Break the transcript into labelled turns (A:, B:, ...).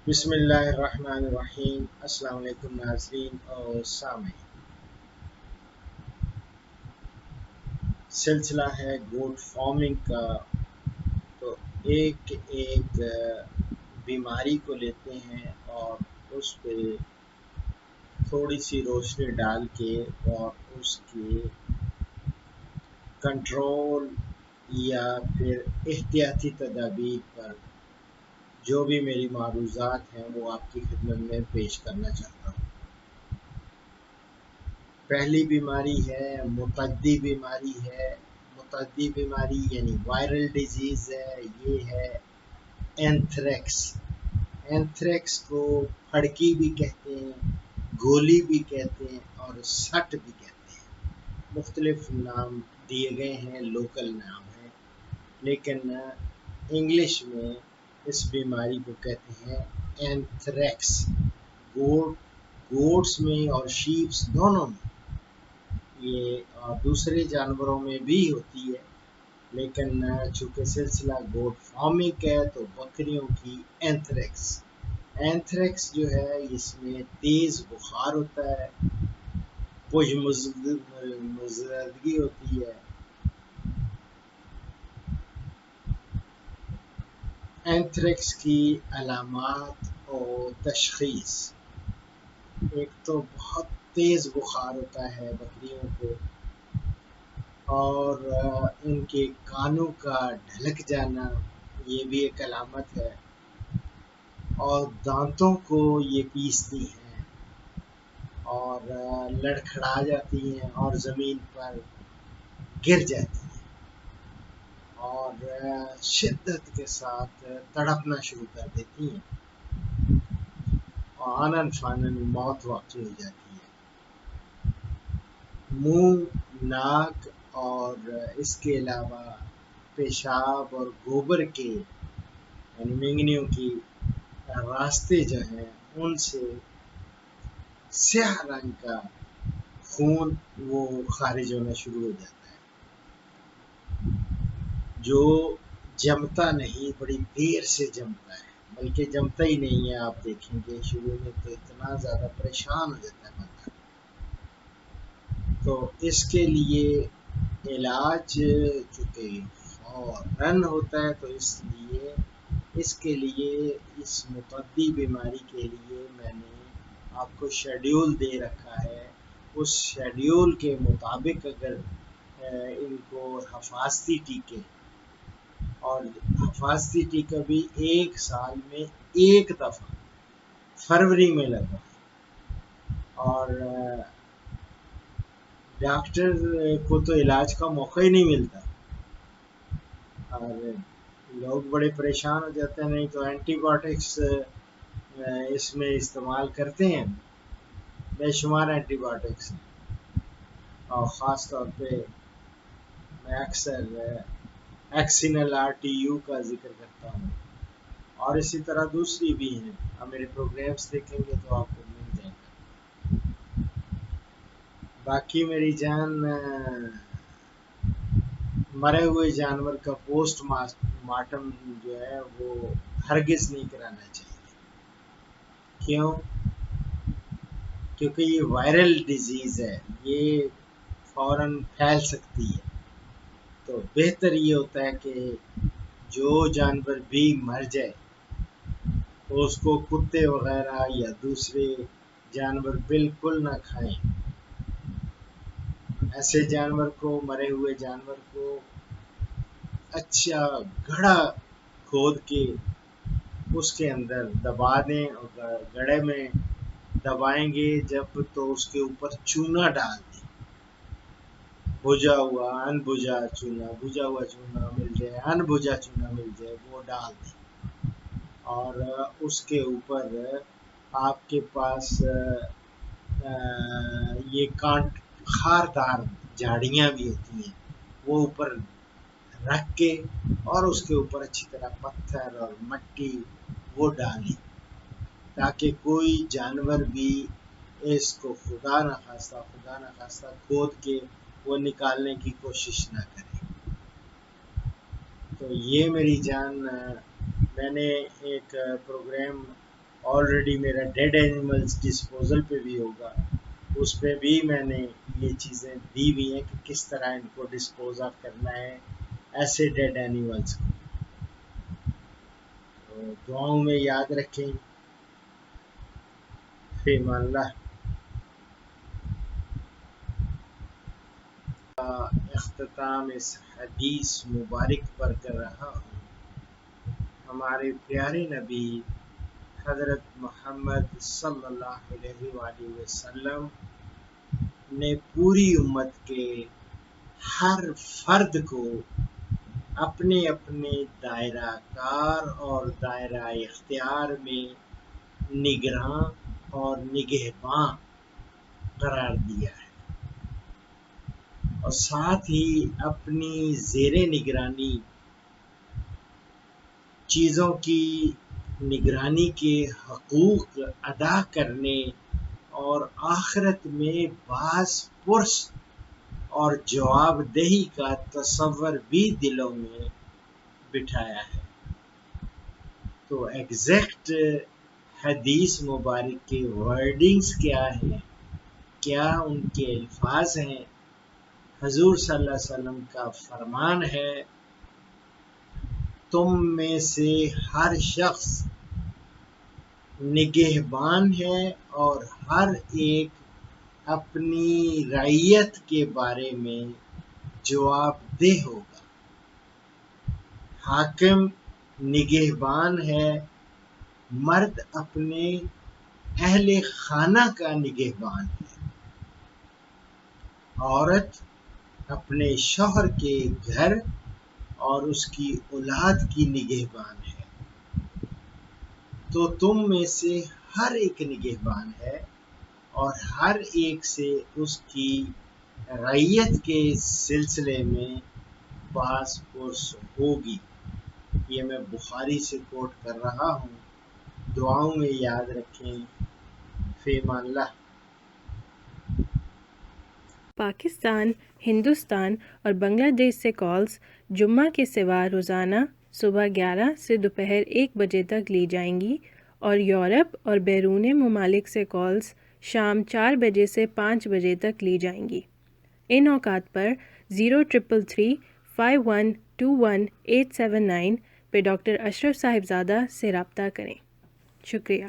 A: بسم اللہ الرحمن الرحیم۔ السلام علیکم ناظرین اور سامعین، سلسلہ ہے گوٹ فارمنگ کا۔ تو ایک ایک بیماری کو لیتے ہیں اور اس پہ تھوڑی سی روشنی ڈال کے اور اس کے کنٹرول یا پھر احتیاطی تدابیر پر جو بھی میری معروضات ہیں وہ آپ کی خدمت میں پیش کرنا چاہتا ہوں۔ پہلی بیماری ہے متعدی بیماری ہے۔ متعدی بیماری یعنی وائرل ڈیزیز ہے، یہ ہے اینتھریکس۔ اینتھریکس کو پھڑکی بھی کہتے ہیں، گولی بھی کہتے ہیں اور سٹ بھی کہتے ہیں۔ مختلف نام دیے گئے ہیں، لوکل نام ہیں، لیکن انگلش میں اس بیماری کو کہتے ہیں اینتھریکس۔ گوٹس میں اور شیپس دونوں میں یہ دوسرے جانوروں میں بھی ہوتی ہے، لیکن چونکہ سلسلہ گوٹ فارمنگ ہے تو بکریوں کی اینتھریکس۔ اینتھریکس جو ہے اس میں تیز بخار ہوتا ہے، کچھ مزدگی ہوتی ہے۔ اینتھریکس کی علامات اور تشخیص: ایک تو بہت تیز بخار ہوتا ہے بکریوں کو، اور ان کے کانوں کا ڈھلک جانا یہ بھی ایک علامت ہے، اور دانتوں کو یہ پیستی ہیں اور لڑکھڑا جاتی ہیں اور زمین پر گر جاتی ہیں اور شدت کے ساتھ تڑپنا شروع کر دیتی ہیں اور آنن فانن موت واقع ہو جاتی ہے۔ منہ، ناک اور اس کے علاوہ پیشاب اور گوبر کے یعنی مینگنیوں کی راستے جو ہیں ان سے سیاہ رنگ کا خون وہ خارج ہونا شروع ہو جاتا ہے، جو جمتا نہیں، بڑی دیر سے جمتا ہے، بلکہ جمتا ہی نہیں ہے۔ آپ دیکھیں گے شروع میں تو اتنا زیادہ پریشان ہو جاتا ہے بندہ۔ تو اس کے لیے علاج چونکہ فوراً ہوتا ہے تو اس کے لیے اس متعدی بیماری کے لیے میں نے آپ کو شیڈیول دے رکھا ہے۔ اس شیڈیول کے مطابق اگر ان کو حفاظتی ٹیکے، اور حفاظتی ٹیکہ بھی ایک سال میں ایک دفعہ فروری میں لگوائیں، اور ڈاکٹر کو تو علاج کا موقع ہی نہیں ملتا اور لوگ بڑے پریشان ہو جاتے ہیں۔ نہیں تو اینٹی بایوٹکس اس میں استعمال کرتے ہیں، بے شمار اینٹی بایوٹکس ہیں، اور خاص طور پہ میں اکثر ایکسینل RTU کا ذکر کرتا ہوں، اور اسی طرح دوسری بھی ہیں۔ آپ میرے پروگرامس دیکھیں گے تو آپ کو مل جائے گا۔ باقی میری جان، مرے ہوئے جانور کا پوسٹ مارٹم جو ہے وہ ہرگز نہیں کرانا چاہیے۔ کیوں؟ کیونکہ یہ وائرل ڈیزیز ہے، یہ فوراً پھیل سکتی ہے۔ تو بہتر یہ ہوتا ہے کہ جو جانور بھی مر جائے تو اس کو کتے وغیرہ یا دوسرے جانور بالکل نہ کھائیں۔ ایسے جانور کو، مرے ہوئے جانور کو اچھا گڑھا کھود کے اس کے اندر دبا دیں، اور گڑھے میں دبائیں گے جب تو اس کے اوپر چونا ڈال دیں، بھجا ہوا ان بھجا چونا، بھجا ہوا چونا مل جائے، ان بھجا چونا مل جائے، وہ ڈال دیں، اور اس کے اوپر آپ کے پاس یہ خاردار جھاڑیاں بھی ہوتی ہیں، وہ اوپر رکھ کے اور اس کے اوپر اچھی طرح پتھر اور مٹی وہ ڈالیں، تاکہ کوئی جانور بھی اس کو خدا نخواستہ کھود کے وہ نکالنے کی کوشش نہ کرے۔ تو یہ میری جان، میں نے ایک پروگرام آلریڈی میرا ڈیڈ اینیملز ڈسپوزل پہ بھی ہوگا، اس پہ بھی میں نے یہ چیزیں دی ہوئی ہیں کہ کس طرح ان کو ڈسپوز آف کرنا ہے ایسے ڈیڈ اینیملز کو. تو دعاؤں میں یاد رکھیں. فی امان اللہ. اختتام اس حدیث مبارک پر کر رہا ہوں. ہمارے پیارے نبی حضرت محمد صلی اللہ علیہ وآلہ وسلم نے پوری امت کے ہر فرد کو اپنے اپنے دائرہ کار اور دائرہ اختیار میں نگراں اور نگہباں قرار دیا ہے، اور ساتھ ہی اپنی زیر نگرانی چیزوں کی نگرانی کے حقوق ادا کرنے اور آخرت میں باز پرس اور جواب دہی کا تصور بھی دلوں میں بٹھایا ہے. تو ایگزیکٹ حدیث مبارک کے ورڈنگز کیا ہیں، کیا ان کے الفاظ ہیں؟ حضور صلی اللہ علیہ وسلم کا فرمان ہے، تم میں سے ہر شخص نگہبان ہے اور ہر ایک اپنی رعیت کے بارے میں جواب دہ ہوگا. حاکم نگہبان ہے، مرد اپنے اہل خانہ کا نگہبان ہے، عورت اپنے شوہر کے گھر اور اس کی اولاد کی نگہبان ہے. تو تم میں سے ہر ایک نگہبان ہے اور ہر ایک سے اس کی رعیت کے سلسلے میں باز پرس ہوگی. یہ میں بخاری سے کوٹ کر رہا ہوں. دعاؤں میں یاد رکھیں. فی امان اللہ.
B: پاکستان، ہندوستان اور بنگلہ دیش سے کالز جمعہ کے سوا روزانہ صبح 11 سے دوپہر 1 بجے تک لی جائیں گی، اور یورپ اور بیرون ممالک سے کالز شام 4 بجے سے 5 بجے تک لی جائیں گی. ان اوقات پر 0333 5121 879 پہ ڈاکٹر اشرف صاحبزادہ سے رابطہ کریں. شکریہ.